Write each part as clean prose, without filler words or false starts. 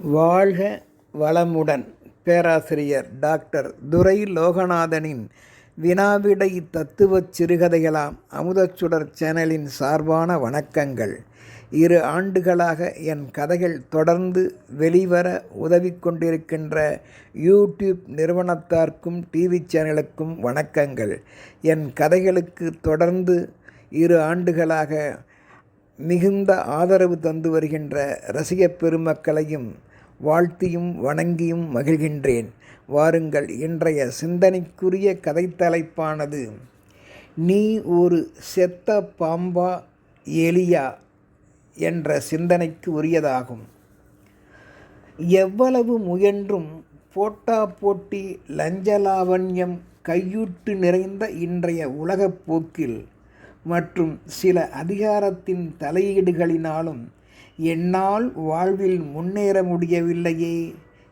வாழ்க வளமுடன்! பேராசிரியர் டாக்டர் துரை லோகநாதனின் வினாவிடை தத்துவச் சிறுகதைகளாம் அமுதச்சுடர் சேனலின் சார்பான வணக்கங்கள். 2 ஆண்டுகளாக என் கதைகள் தொடர்ந்து வெளிவர உதவி கொண்டிருக்கின்ற யூடியூப் நிறுவனத்தார்க்கும் டிவி சேனலுக்கும் வணக்கங்கள். என் கதைகளுக்கு தொடர்ந்து 2 ஆண்டுகளாக மிகுந்த ஆதரவு தந்து வருகின்ற ரசிகப் பெருமக்களையும் வாழ்த்தியும் வணங்கியும் மகிழ்கின்றேன். வாருங்கள், இன்றைய சிந்தனைக்குரிய கதை தலைப்பானது நீ ஒரு செத்த பாம்பா எலியா என்ற சிந்தனைக்கு உரியதாகும். எவ்வளவு முயன்றும் போட்டா போட்டி, லஞ்சலாவண்யம் கையூட்டு நிறைந்த இன்றைய உலகப் போக்கில் மற்றும் சில அதிகாரத்தின் தலையீடுகளினாலும் என்னால் வாழ்வில் முன்னேற முடியவில்லையே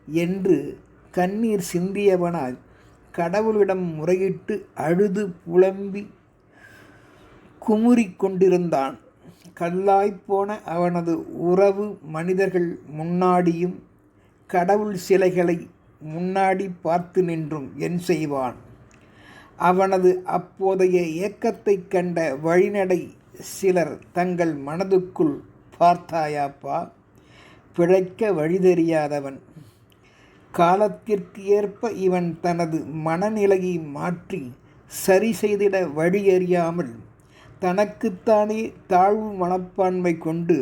என்று கண்ணீர் சிந்தியவனாய் கடவுளிடம் முறையிட்டு அழுது புலம்பி குமுறிக் கொண்டிருந்தான். கல்லாய்ப்போன அவனது உறவு மனிதர்கள் முன்னாடியும் கடவுள் சிலைகளை முன்னாடி பார்த்து நின்றும் என் செய்வான்? அவனது அப்போதைய ஏக்கத்தைக் கண்ட வழிநடை சிலர் தங்கள் மனதுக்குள், பார்த்தாயாப்பா, பிழைக்க வழி தெரியாதவன், காலத்திற்கு ஏற்ப இவன் தனது மனநிலையை மாற்றி சரி செய்திட வழியறியாமல் தனக்குத்தானே தாழ்வு மனப்பான்மை கொண்டு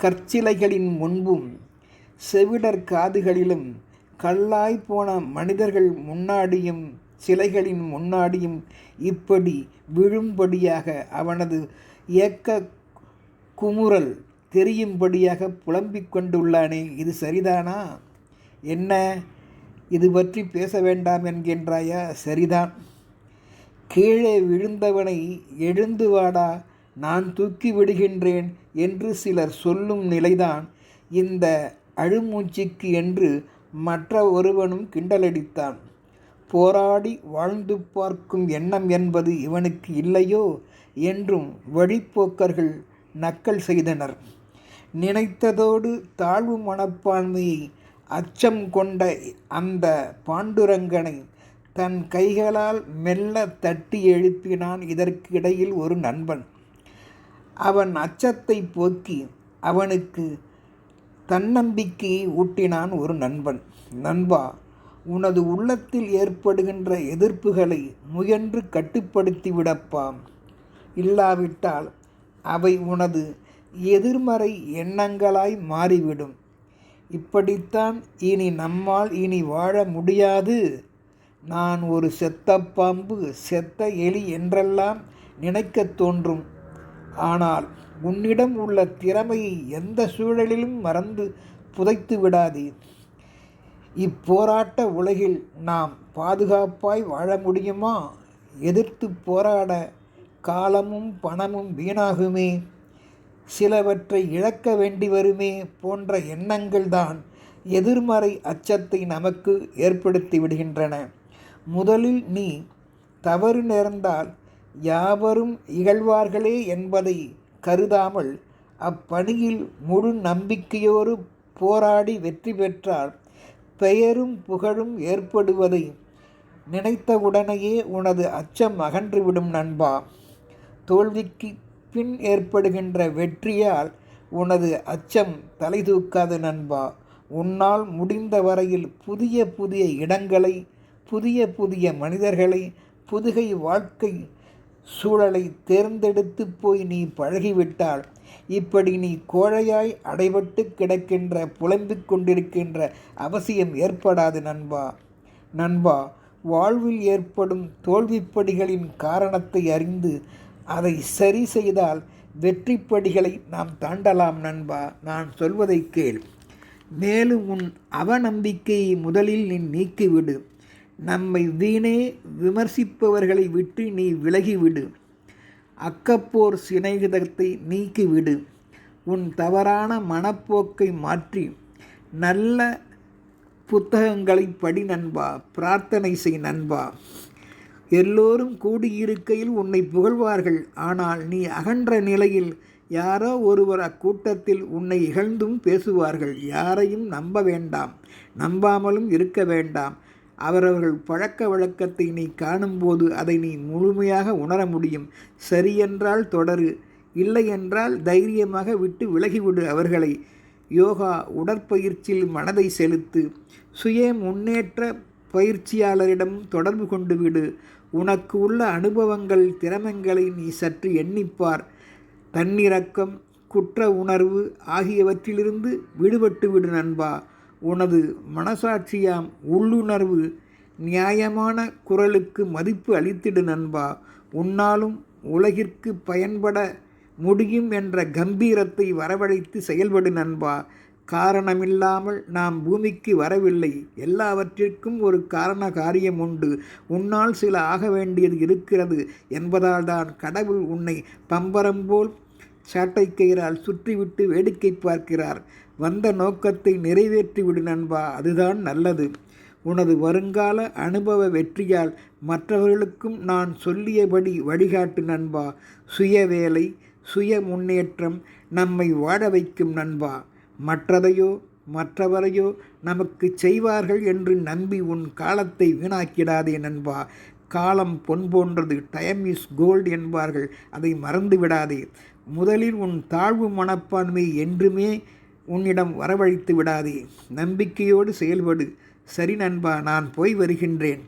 கற்சிலைகளின் முன்பும் செவிடர் காதுகளிலும் கல்லாய் போன மனிதர்கள் முன்னாடியும் சிலைகளின் முன்னாடியும் இப்படி விழும்படியாக அவனது ஏக்க குமுறல் தெரியும்படியாக புலம்பிக் கொண்டுள்ளானே, இது சரிதானா? என்ன, இது பற்றி பேச வேண்டாம் என்கின்றாயா? சரிதான். கீழே விழுந்தவனை எழுந்து வாடா, நான் தூக்கி விடுகின்றேன் என்று சிலர் சொல்லும் நிலைதான் இந்த அழுமூச்சிக்கு என்று மற்ற ஒருவனும் கிண்டலடித்தான். போராடி வாழ்ந்து பார்க்கும் எண்ணம் என்பது இவனுக்கு இல்லையோ என்றும் வழிப்போக்கர்கள் நக்கல் செய்தனர். நினைத்ததோடு தாழ்வு மனப்பான்மையை அச்சம் கொண்ட அந்த பாண்டுரங்கனை தன் கைகளால் மெல்ல தட்டி எழுப்பினான் இதற்கு இடையில் ஒரு நண்பன். அவன் அச்சத்தை போக்கி அவனுக்கு தன்னம்பிக்கையை ஊட்டினான் ஒரு நண்பன். நண்பா, உனது உள்ளத்தில் ஏற்படுகின்ற எதிர்ப்புகளை முயன்று கட்டுப்படுத்தி விடப்பாம். இல்லாவிட்டால் அவை உனது எதிர்மறை எண்ணங்களாய் மாறிவிடும். இப்படித்தான் இனி நம்மால் இனி வாழ முடியாது. நான் ஒரு செத்த பாம்பு, செத்த எலி என்றெல்லாம் நினைக்கத் தோன்றும். ஆனால் உன்னிடம் உள்ள திறமையை எந்த சூழலிலும் மறந்து புதைத்து விடாதே. இப்போராட்ட உலகில் நாம் பாதுகாப்பாய் வாழ முடியுமா? எதிர்த்து போராட காலமும் பணமும் வீணாகுமே, சிலவற்றை இழக்க வேண்டி வருமே போன்ற எண்ணங்கள்தான் எதிர்மறை அச்சத்தை நமக்கு ஏற்படுத்தி விடுகின்றன. முதலில் நீ தவறு நேர்ந்தால் யாவரும் இகழ்வார்களே என்பதை கருதாமல் அப்பணியில் முழு நம்பிக்கையோடு போராடி வெற்றி பெற்றால் பெயரும் புகழும் ஏற்படுவதை நினைத்தவுடனேயே உனது அச்சம் அகன்றுவிடும் நண்பா. தோல்விக்கு பின் ஏற்படுகின்ற வெற்றியால் உனது அச்சம் தலை தூக்காது நண்பா. உன்னால் முடிந்த வரையில் புதிய புதிய இடங்களை, புதிய புதிய மனிதர்களை, புதுகை வாழ்க்கை சூழலை தேர்ந்தெடுத்து போய் நீ பழகிவிட்டால் இப்படி நீ கோழையாய் அடைபட்டு கிடக்கின்ற புலம்பிக் கொண்டிருக்கின்ற அவசியம் ஏற்படாது நண்பா. நண்பா, வாழ்வில் ஏற்படும் தோல்விப்படிகளின் காரணத்தை அறிந்து அதை சரி செய்தால் வெற்றிப்படிகளை நாம் தாண்டலாம் நண்பா. நான் சொல்வதை கேள். மேலும் உன் அவநம்பிக்கையை முதலில் நீ நீக்கிவிடு. நம்மை வீணே விமர்சிப்பவர்களை விட்டு நீ விலகிவிடு. அக்கப்போர் சிநேகிதத்தை நீக்கிவிடு. உன் தவறான மனப்போக்கை மாற்றி நல்ல புத்தகங்களை படி நண்பா. பிரார்த்தனை செய் நண்பா. எல்லோரும் கூடியிருக்கையில் உன்னை புகழ்வார்கள். ஆனால் நீ அகன்ற நிலையில் யாரோ ஒருவர் அக்கூட்டத்தில் உன்னை இகழ்ந்தும் பேசுவார்கள். யாரையும் நம்ப வேண்டாம், நம்பாமலும் இருக்க வேண்டாம். அவரவர்கள் பழக்க வழக்கத்தை நீ காணும்போது அதை நீ முழுமையாக உணர முடியும். சரியென்றால் தொடரு, இல்லை என்றால் தைரியமாக விட்டு விலகிவிடு அவர்களை. யோகா உடற்பயிற்சியில் மனதை செலுத்து. சுய முன்னேற்ற பயிற்சியாளரிடம் தொடர்பு கொண்டு விடு. உனக்கு உள்ள அனுபவங்கள், திறமைகளை நீ சற்று எண்ணிப்பார். தன்னிரக்கம், குற்ற உணர்வு ஆகியவற்றிலிருந்து விடுபட்டு விடு நண்பா. உனது மனசாட்சியாம் உள்ளுணர்வு நியாயமான குரலுக்கு மதிப்பு அளித்திடு நண்பா. உன்னாலும் உலகிற்கு பயன்பட முடியும் என்ற கம்பீரத்தை வரவழைத்து செயல்படு நண்பா. காரணமில்லாமல் நாம் பூமிக்கு வரவில்லை. எல்லாவற்றிற்கும் ஒரு காரண காரியம் உண்டு. உன்னால் சில ஆக வேண்டியது இருக்கிறது என்பதால் தான் கடவுள் உன்னை பம்பரம் போல் சாட்டை கயிறால் சுற்றிவிட்டு வேடிக்கை பார்க்கிறார். வந்த நோக்கத்தை நிறைவேற்றிவிடு நண்பா, அதுதான் நல்லது. உனது வருங்கால அனுபவ வெற்றியால் மற்றவர்களுக்கும் நான் சொல்லியபடி வழிகாட்டு நண்பா. சுய வேலை, சுய முன்னேற்றம் நம்மை வாழ வைக்கும் நண்பா. மற்றதையோ மற்றவரையோ நமக்கு செய்வார்கள் என்று நம்பி உன் காலத்தை வீணாக்கிடாதே நண்பா. காலம் பொன் போன்றது, டைம் இஸ் கோல்டு என்பார்கள், அதை மறந்து விடாதே. முதலில் உன் தாழ்வு மனப்பான்மை என்றுமே உன்னிடம் வரவழைத்து விடாதே. நம்பிக்கையோடு செயல்படு. சரி நண்பா, நான் போய் வருகின்றேன்.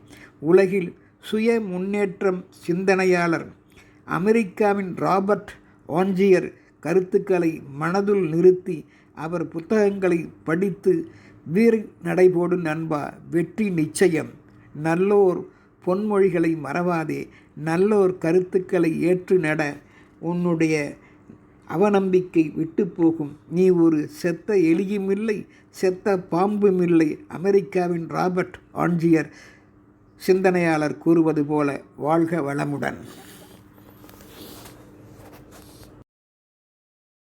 உலகில் சுய முன்னேற்றம் சிந்தனையாளர் அமெரிக்காவின் ராபர்ட் ஆன்ஜியர் கருத்துக்களை மனதுள் நிறுத்தி அவர் புத்தகங்களை படித்து வீர நடைபோடு நண்பா. வெற்றி நிச்சயம். நல்லோர் பொன்மொழிகளை மறவாதே. நல்லோர் கருத்துக்களை ஏற்று நட. உன்னுடைய அவநம்பிக்கை விட்டு போகும். நீ ஒரு செத்த எலியும் இல்லை, செத்த பாம்பும் இல்லை. அமெரிக்காவின் ராபர்ட் ஆன்ஜியர் சிந்தனையாளர் கூறுவது போல வாழ்க வளமுடன்.